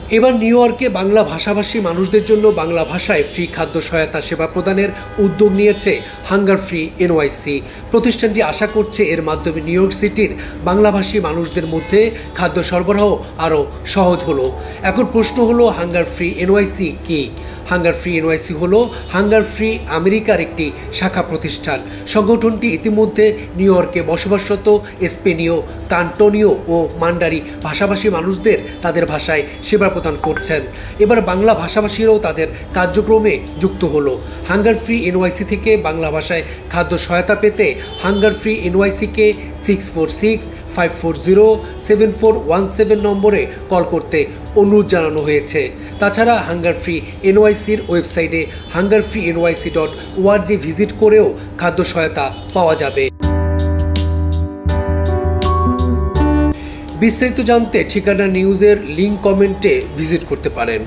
এবার নিউ ইয়র্কে বাংলা ভাষাভাষী মানুষদের জন্য বাংলা ভাষায় ফ্রি খাদ্য সহায়তা সেবা প্রদানের উদ্যোগ নিয়েছে হাঙ্গার ফ্রি এনওয়াইসি। প্রতিষ্ঠানটি আশা করছে এর মাধ্যমে নিউ ইয়র্ক সিটির বাংলাভাষী মানুষদের মধ্যে খাদ্য সরবরাহ আরও সহজ হলো। এখন প্রশ্ন হলো, হাঙ্গার ফ্রি এনওয়াইসি কী? হাঙ্গার ফ্রি এনওয়াইসি হলো হাঙ্গার ফ্রি আমেরিকার একটি শাখা প্রতিষ্ঠান। সংগঠনটি ইতিমধ্যে নিউ ইয়র্কে বসবাসরত স্পেনীয়, কান্টোনীয় ও মান্ডারি ভাষাভাষী মানুষদের তাদের ভাষায় সেবা প্রদান করছেন। এবার বাংলা ভাষাভাষীরাও তাদের কার্যক্রমে যুক্ত হলো। হাঙ্গার ফ্রি এনওয়াইসি থেকে বাংলা ভাষায় খাদ্য সহায়তা পেতে হাঙ্গার ফ্রি এনওয়াইসিকে 646-540-7417 নম্বরে কল করতে অনুরোধ জানানো হয়েছে। তাছাড়া হাঙ্গার ফ্রি এনওয়াইসির ওয়েবসাইটে hungerfreenyc.org ভিজিট করেও খাদ্য সহায়তা পাওয়া যাবে। বিস্তারিত জানতে ঠিকানা নিউজের লিঙ্ক কমেন্টে ভিজিট করতে পারেন।